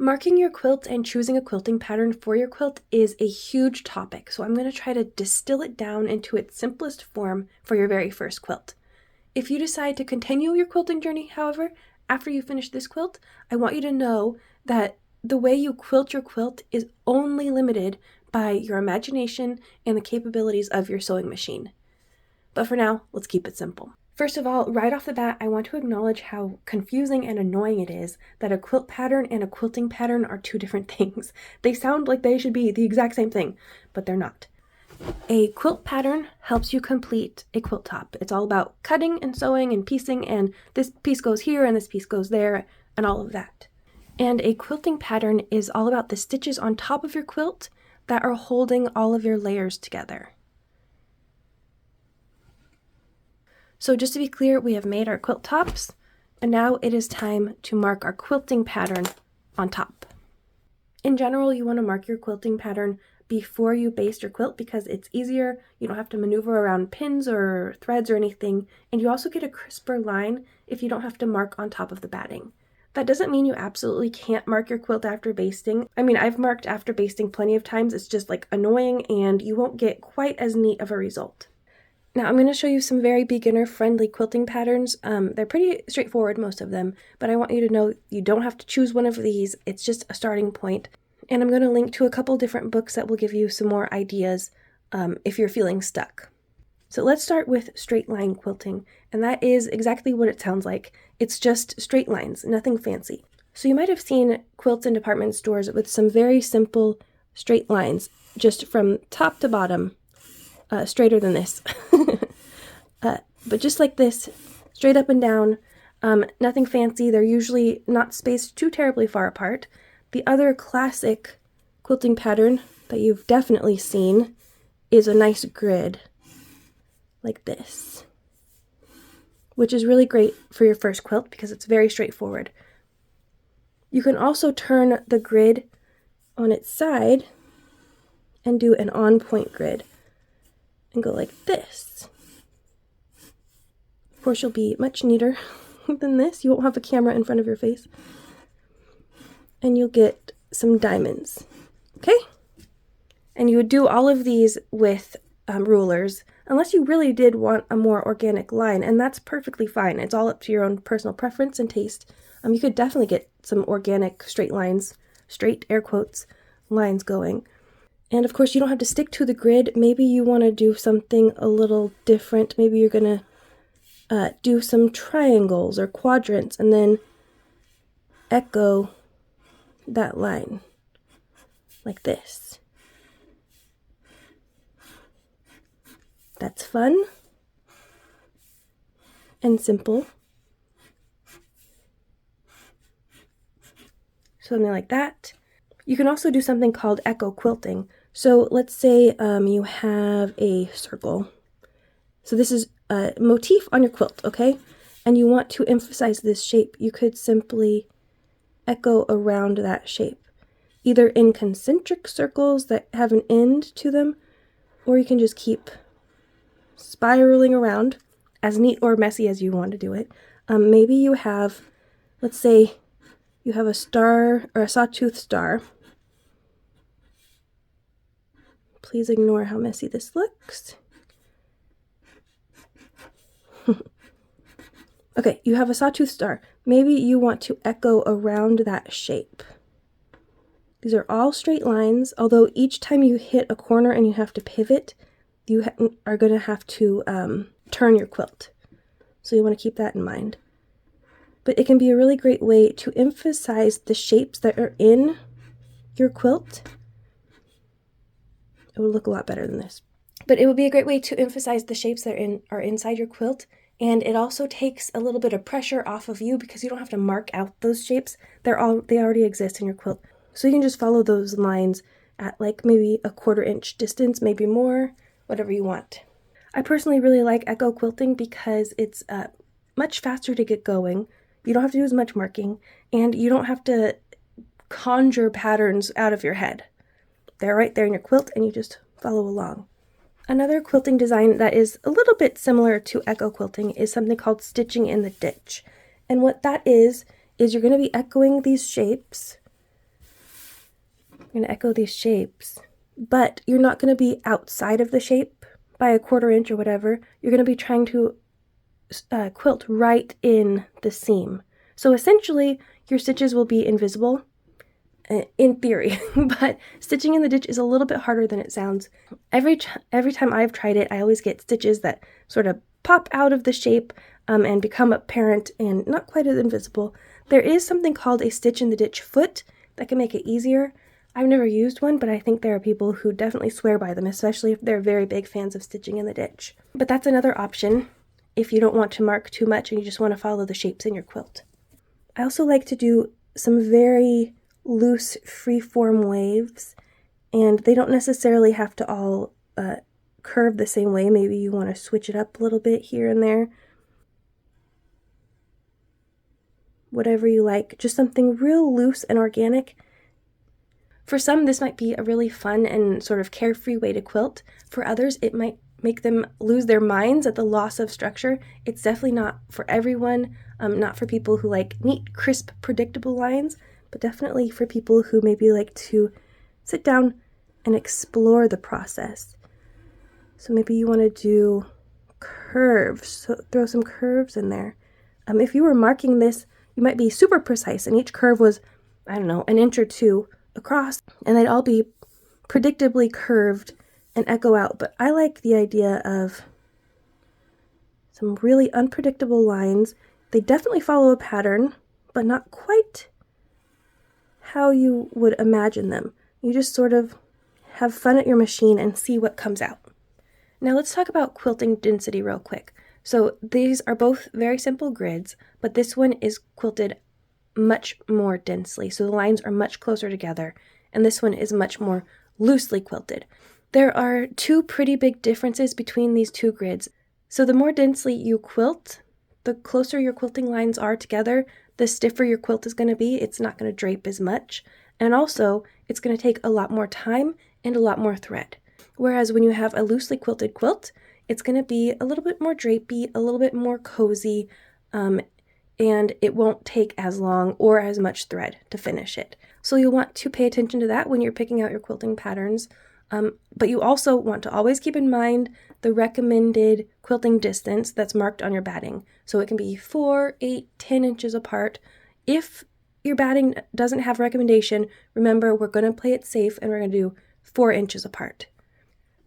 Marking your quilt and choosing a quilting pattern for your quilt is a huge topic, so I'm going to try to distill it down into its simplest form for your very first quilt. If you decide to continue your quilting journey, however, after you finish this quilt, I want you to know that the way you quilt your quilt is only limited by your imagination and the capabilities of your sewing machine. But for now, let's keep it simple. First of all, right off the bat, I want to acknowledge how confusing and annoying it is that a quilt pattern and a quilting pattern are two different things. They sound like they should be the exact same thing, but they're not. A quilt pattern helps you complete a quilt top. It's all about cutting and sewing and piecing, and this piece goes here and this piece goes there, and all of that. And a quilting pattern is all about the stitches on top of your quilt that are holding all of your layers together. So just to be clear, we have made our quilt tops, and now it is time to mark our quilting pattern on top. In general, you want to mark your quilting pattern before you baste your quilt because it's easier. You don't have to maneuver around pins or threads or anything, and you also get a crisper line if you don't have to mark on top of the batting. That doesn't mean you absolutely can't mark your quilt after basting. I mean, I've marked after basting plenty of times. It's just like annoying and you won't get quite as neat of a result. Now I'm going to show you some very beginner-friendly quilting patterns. They're pretty straightforward, most of them, but I want you to know you don't have to choose one of these. It's just a starting point. And I'm going to link to a couple different books that will give you some more ideas if you're feeling stuck. So let's start with straight line quilting, and that is exactly what it sounds like. It's just straight lines, nothing fancy. So you might have seen quilts in department stores with some very simple straight lines, just from top to bottom. Straighter than this. But just like this, straight up and down, nothing fancy. They're usually not spaced too terribly far apart. The other classic quilting pattern that you've definitely seen is a nice grid like this, which is really great for your first quilt because it's very straightforward. You can also turn the grid on its side and do an on-point grid and go like this. Of course, you'll be much neater than this. You won't have a camera in front of your face. And you'll get some diamonds, okay? And you would do all of these with rulers, unless you really did want a more organic line, and that's perfectly fine. It's all up to your own personal preference and taste. You could definitely get some organic straight lines, straight air quotes, lines going. And of course, you don't have to stick to the grid. Maybe you want to do something a little different. Maybe you're going to do some triangles or quadrants and then echo that line like this. That's fun and simple. Something like that. You can also do something called echo quilting. So let's say you have a circle. So this is a motif on your quilt, okay? And you want to emphasize this shape. You could simply echo around that shape, either in concentric circles that have an end to them, or you can just keep spiraling around, as neat or messy as you want to do it. Maybe you have, let's say, you have a star or a sawtooth star. Please ignore how messy this looks. Okay, you have a sawtooth star. Maybe you want to echo around that shape. These are all straight lines, although each time you hit a corner and you have to pivot, you are going to have to turn your quilt. So you want to keep that in mind. But it can be a really great way to emphasize the shapes that are in your quilt. It would look a lot better than this. But it would be a great way to emphasize the shapes that are inside your quilt, and it also takes a little bit of pressure off of you because you don't have to mark out those shapes. They already exist in your quilt. So you can just follow those lines at like maybe a 1/4 inch distance, maybe more, whatever you want. I personally really like echo quilting because it's much faster to get going. You don't have to do as much marking, and you don't have to conjure patterns out of your head. They're right there in your quilt, and you just follow along. Another quilting design that is a little bit similar to echo quilting is something called stitching in the ditch. And what that is you're going to be echoing these shapes I'm going to echo these shapes, but you're not going to be outside of the shape by a 1/4 inch or whatever. You're going to be trying to quilt right in the seam. So essentially, your stitches will be invisible, in theory, but stitching in the ditch is a little bit harder than it sounds. Every time I've tried it, I always get stitches that sort of pop out of the shape and become apparent and not quite as invisible. There is something called a stitch in the ditch foot that can make it easier. I've never used one, but I think there are people who definitely swear by them, especially if they're very big fans of stitching in the ditch. But that's another option if you don't want to mark too much and you just want to follow the shapes in your quilt. I also like to do some very loose free-form waves, and they don't necessarily have to all curve the same way. Maybe you want to switch it up a little bit here and there. Whatever you like, just something real loose and organic. For some, this might be a really fun and sort of carefree way to quilt. For others, it might make them lose their minds at the loss of structure. It's definitely not for everyone, not for people who like neat, crisp, predictable lines, but definitely for people who maybe like to sit down and explore the process. So maybe you want to do curves, so throw some curves in there. If you were marking this, you might be super precise, and each curve was, I don't know, 1 inch or 2 across, and they'd all be predictably curved and echo out. But I like the idea of some really unpredictable lines. They definitely follow a pattern, but not quite how you would imagine them. You just sort of have fun at your machine and see what comes out. Now let's talk about quilting density real quick. So these are both very simple grids, but this one is quilted much more densely. So the lines are much closer together, and this one is much more loosely quilted. There are 2 pretty big differences between these 2 grids. So the more densely you quilt, the closer your quilting lines are together, the stiffer your quilt is going to be. It's not going to drape as much. And also, it's going to take a lot more time and a lot more thread. Whereas when you have a loosely quilted quilt, it's going to be a little bit more drapey, a little bit more cozy, and it won't take as long or as much thread to finish it. So you'll want to pay attention to that when you're picking out your quilting patterns. But you also want to always keep in mind the recommended quilting distance that's marked on your batting. So it can be 4, 8, 10 inches apart. If your batting doesn't have a recommendation, remember we're going to play it safe and we're going to do 4 inches apart.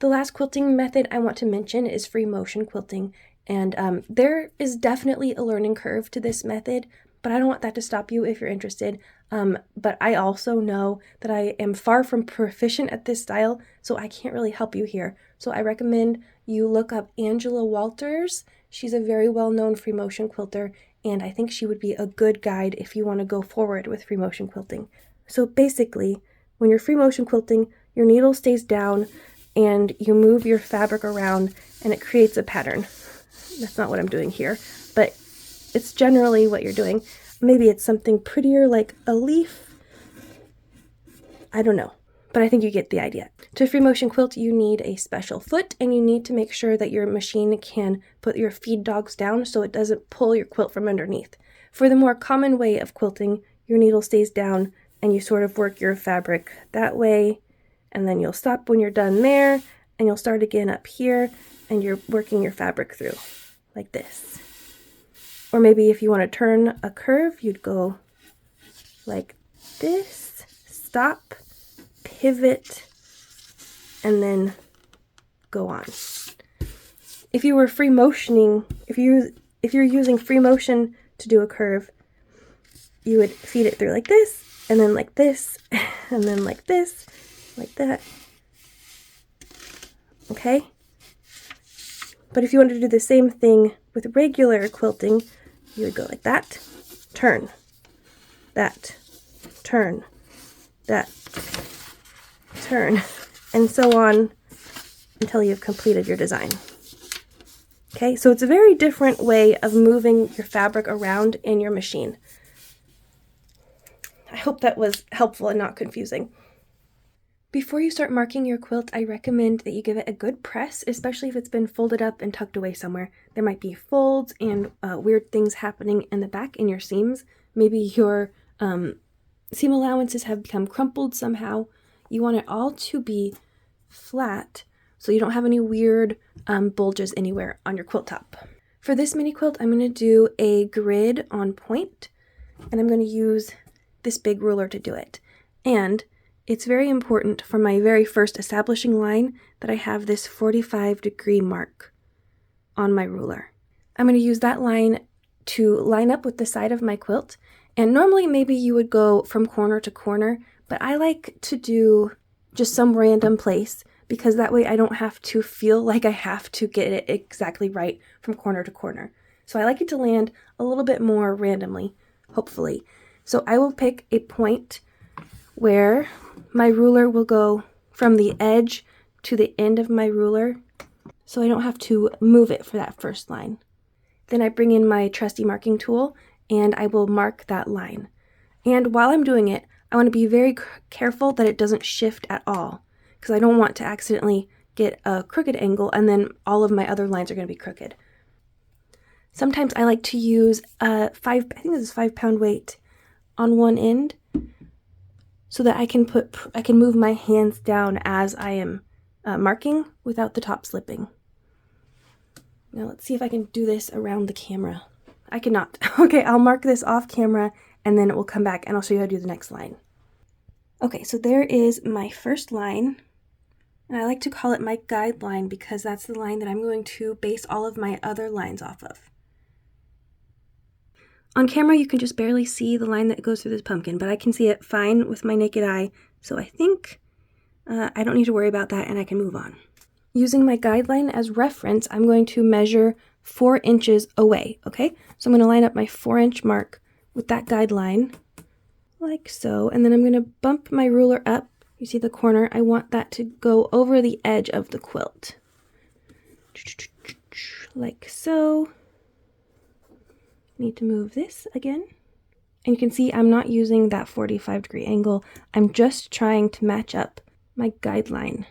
The last quilting method I want to mention is free motion quilting, and there is definitely a learning curve to this method, but I don't want that to stop you if you're interested. But I also know that I am far from proficient at this style, so I can't really help you here. So I recommend you look up Angela Walters. She's a very well-known free motion quilter, and I think she would be a good guide if you want to go forward with free motion quilting. So basically, when you're free motion quilting, your needle stays down and you move your fabric around and it creates a pattern. That's not what I'm doing here, but it's generally what you're doing. Maybe it's something prettier like a leaf. I don't know, but I think you get the idea. To free motion quilt, you need a special foot, and you need to make sure that your machine can put your feed dogs down so it doesn't pull your quilt from underneath. For the more common way of quilting, your needle stays down and you sort of work your fabric that way, and then you'll stop when you're done there, and you'll start again up here, and you're working your fabric through like this. Or maybe if you want to turn a curve, you'd go like this, stop, pivot, and then go on. If you were free motioning, if you're using free motion to do a curve, you would feed it through like this, and then like this, and then like this, like that. Okay? But if you wanted to do the same thing with regular quilting, you would go like that, turn, that, turn, that, turn, and so on until you've completed your design. Okay, so it's a very different way of moving your fabric around in your machine. I hope that was helpful and not confusing. Before you start marking your quilt, I recommend that you give it a good press, especially if it's been folded up and tucked away somewhere. There might be folds and weird things happening in the back in your seams. Maybe your seam allowances have become crumpled somehow. You want it all to be flat so you don't have any weird bulges anywhere on your quilt top. For this mini quilt, I'm going to do a grid on point, and I'm going to use this big ruler to do it. And it's very important for my very first establishing line that I have this 45-degree mark on my ruler. I'm going to use that line to line up with the side of my quilt, and normally maybe you would go from corner to corner, but I like to do just some random place because that way I don't have to feel like I have to get it exactly right from corner to corner. So I like it to land a little bit more randomly, hopefully. So I will pick a point where my ruler will go from the edge to the end of my ruler, so I don't have to move it for that first line. Then I bring in my trusty marking tool and I will mark that line. And while I'm doing it, I want to be very careful that it doesn't shift at all, because I don't want to accidentally get a crooked angle and then all of my other lines are going to be crooked. Sometimes I like to use I think this is 5-pound weight on one end so that I can move my hands down as I am marking without the top slipping. Now let's see if I can do this around the camera. I cannot. Okay, I'll mark this off camera and then it will come back and I'll show you how to do the next line. Okay, so there is my first line. And I like to call it my guide line because that's the line that I'm going to base all of my other lines off of. On camera, you can just barely see the line that goes through this pumpkin, but I can see it fine with my naked eye, so I think I don't need to worry about that and I can move on. Using my guideline as reference, I'm going to measure 4 inches away, okay? So I'm going to line up my 4-inch mark with that guideline, like so, and then I'm going to bump my ruler up. You see the corner? I want that to go over the edge of the quilt, like so. Need to move this again. And you can see I'm not using that 45-degree angle. I'm just trying to match up my guideline.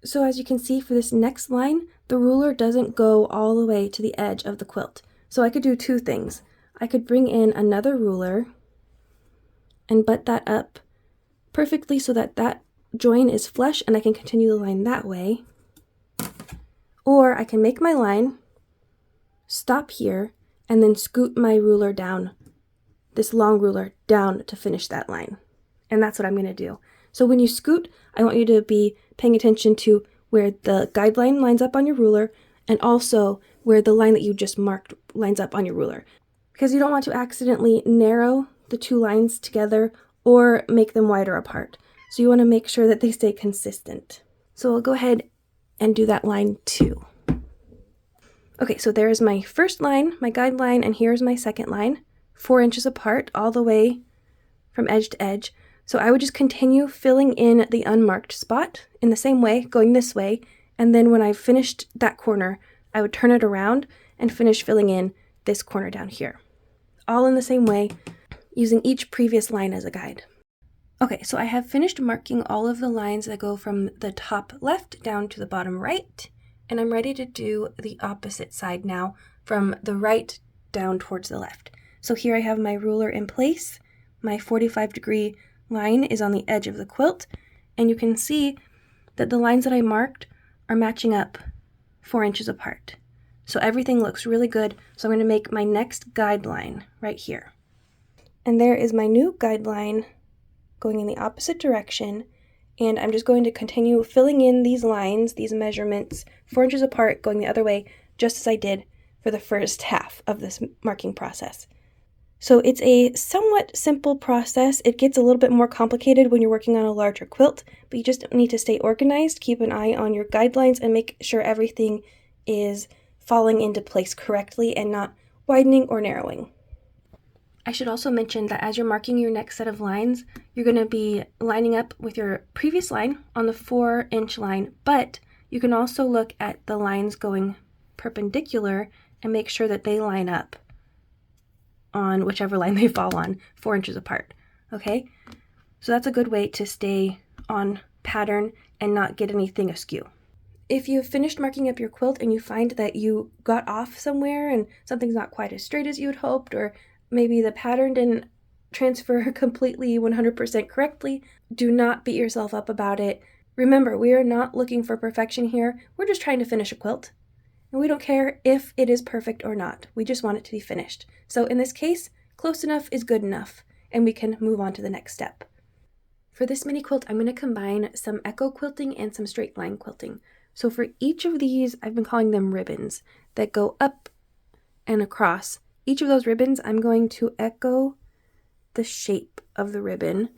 So as you can see for this next line, the ruler doesn't go all the way to the edge of the quilt. So I could do 2 things. I could bring in another ruler and butt that up perfectly so that that join is flush and I can continue the line that way. Or I can make my line, stop here, and then scoot my ruler down, this long ruler down to finish that line. And that's what I'm going to do. So when you scoot, I want you to be paying attention to where the guideline lines up on your ruler and also where the line that you just marked lines up on your ruler. Because you don't want to accidentally narrow the 2 lines together or make them wider apart. So you want to make sure that they stay consistent. So I'll go ahead and do that line too. Okay, so there's my first line, my guideline, and here's my second line, 4 inches apart all the way from edge to edge. So I would just continue filling in the unmarked spot in the same way, going this way, and then when I finished that corner, I would turn it around and finish filling in this corner down here. All in the same way, using each previous line as a guide. Okay, so I have finished marking all of the lines that go from the top left down to the bottom right, and I'm ready to do the opposite side now, from the right down towards the left. So here I have my ruler in place, my 45-degree line is on the edge of the quilt, and you can see that the lines that I marked are matching up 4 inches apart. So everything looks really good, so I'm going to make my next guideline right here. And there is my new guideline going in the opposite direction, and I'm just going to continue filling in these lines, these measurements, 4 inches apart, going the other way, just as I did for the first half of this marking process. So it's a somewhat simple process. It gets a little bit more complicated when you're working on a larger quilt, but you just need to stay organized, keep an eye on your guidelines, and make sure everything is falling into place correctly and not widening or narrowing. I should also mention that as you're marking your next set of lines, you're going to be lining up with your previous line on the 4-inch line, but you can also look at the lines going perpendicular and make sure that they line up on whichever line they fall on, 4 inches apart, okay? So that's a good way to stay on pattern and not get anything askew. If you've finished marking up your quilt and you find that you got off somewhere and something's not quite as straight as you had hoped, or maybe the pattern didn't transfer completely 100% correctly. Do not beat yourself up about it. Remember, we are not looking for perfection here. We're just trying to finish a quilt. And we don't care if it is perfect or not. We just want it to be finished. So in this case, close enough is good enough, and we can move on to the next step. For this mini quilt, I'm going to combine some echo quilting and some straight line quilting. So for each of these, I've been calling them ribbons that go up and across. Each of those ribbons, I'm going to echo the shape of the ribbon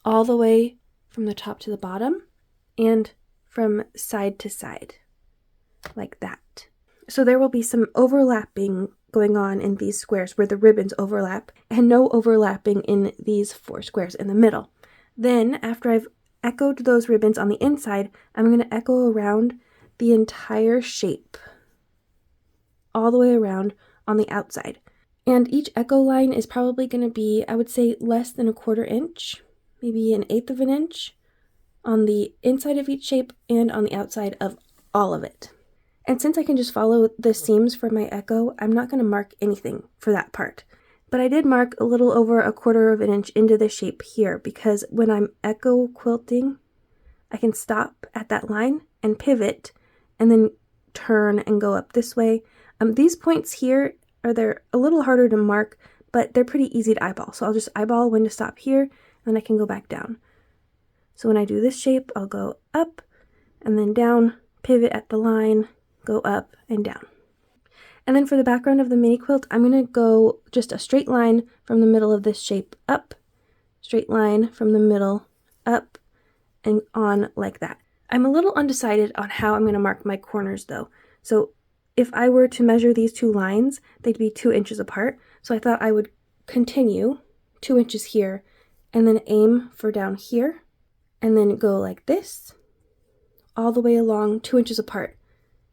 all the way from the top to the bottom and from side to side, like that. So there will be some overlapping going on in these squares where the ribbons overlap, and no overlapping in these 4 squares in the middle. Then, after I've echoed those ribbons on the inside, I'm going to echo around the entire shape, all the way around on the outside. And each echo line is probably going to be, I would say, less than 1/4 inch, maybe 1/8 of an inch, on the inside of each shape and on the outside of all of it. And since I can just follow the seams for my echo, I'm not going to mark anything for that part. But I did mark a little over 1/4 of an inch into the shape here, because when I'm echo quilting, I can stop at that line and pivot and then turn and go up this way. These points here they're a little harder to mark, but they're pretty easy to eyeball. So I'll just eyeball when to stop here, and then I can go back down. So when I do this shape, I'll go up and then down, pivot at the line, go up and down. And then for the background of the mini quilt, I'm going to go just a straight line from the middle of this shape up, straight line from the middle up, and on like that. I'm a little undecided on how I'm going to mark my corners though. So if I were to measure these 2 lines, they'd be 2 inches apart. So I thought I would continue 2 inches here and then aim for down here and then go like this all the way along 2 inches apart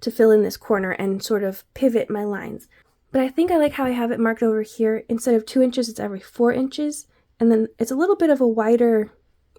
to fill in this corner and sort of pivot my lines. But I think I like how I have it marked over here. Instead of 2 inches, it's every 4 inches. And then it's a little bit of a wider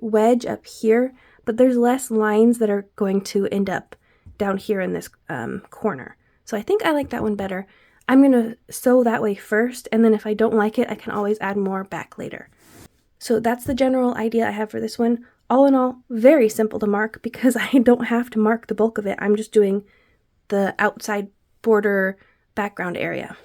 wedge up here, but there's less lines that are going to end up down here in this corner. So I think I like that one better. I'm going to sew that way first, and then if I don't like it, I can always add more back later. So that's the general idea I have for this one. All in all, very simple to mark because I don't have to mark the bulk of it. I'm just doing the outside border background area.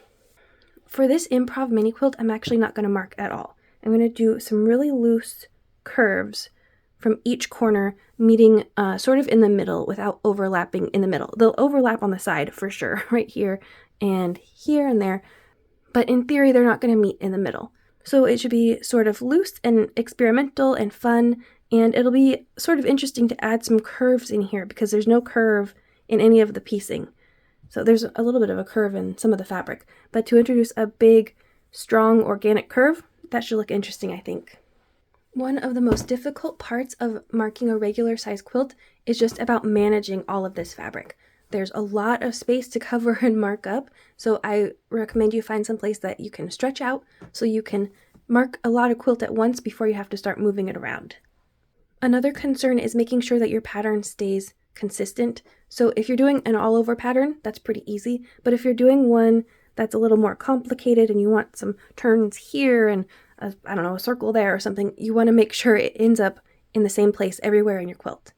For this improv mini quilt, I'm actually not going to mark at all. I'm going to do some really loose curves from each corner, meeting sort of in the middle without overlapping in the middle. They'll overlap on the side for sure, right here and there, but in theory they're not going to meet in the middle. So it should be sort of loose and experimental and fun, and it'll be sort of interesting to add some curves in here because there's no curve in any of the piecing. So there's a little bit of a curve in some of the fabric, but to introduce a big, strong, organic curve, that should look interesting, I think. One of the most difficult parts of marking a regular size quilt is just about managing all of this fabric. There's a lot of space to cover and mark up, so I recommend you find some place that you can stretch out so you can mark a lot of quilt at once before you have to start moving it around. Another concern is making sure that your pattern stays consistent. So if you're doing an all-over pattern, that's pretty easy, but if you're doing one that's a little more complicated and you want some turns here and a circle there or something, you want to make sure it ends up in the same place everywhere in your quilt.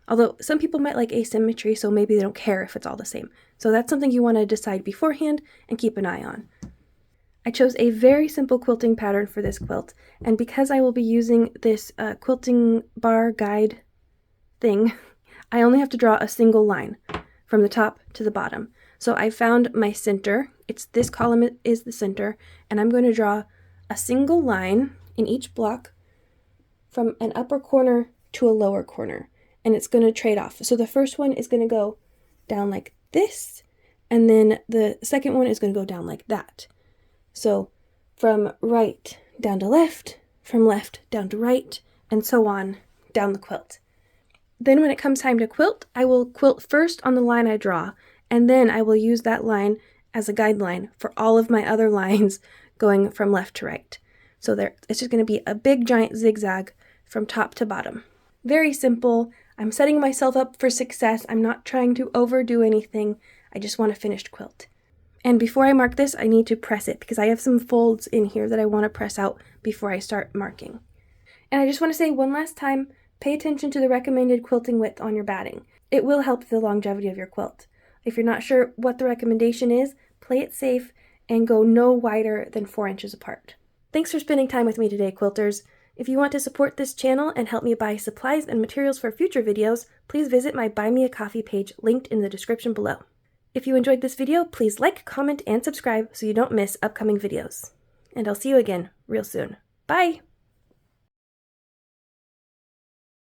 Although some people might like asymmetry, so maybe they don't care if it's all the same. So that's something you want to decide beforehand and keep an eye on. I chose a very simple quilting pattern for this quilt, and because I will be using this quilting bar guide thing, I only have to draw a single line from the top to the bottom. So I found my center. This column is the center, and I'm going to draw a single line in each block from an upper corner to a lower corner, and it's going to trade off. So the first one is going to go down like this, and then the second one is going to go down like that. So from right down to left, from left down to right, and so on down the quilt. Then when it comes time to quilt, I will quilt first on the line I draw, and then I will use that line as a guideline for all of my other lines going from left to right. So it's just going to be a big giant zigzag from top to bottom. Very simple. I'm setting myself up for success. I'm not trying to overdo anything. I just want a finished quilt. And before I mark this, I need to press it because I have some folds in here that I want to press out before I start marking. And I just want to say one last time, pay attention to the recommended quilting width on your batting. It will help the longevity of your quilt. If you're not sure what the recommendation is, play it safe and go no wider than 4 inches apart. Thanks for spending time with me today, quilters. If you want to support this channel and help me buy supplies and materials for future videos, please visit my Buy Me a Coffee page linked in the description below. If you enjoyed this video, please like, comment, and subscribe so you don't miss upcoming videos. And I'll see you again real soon. Bye!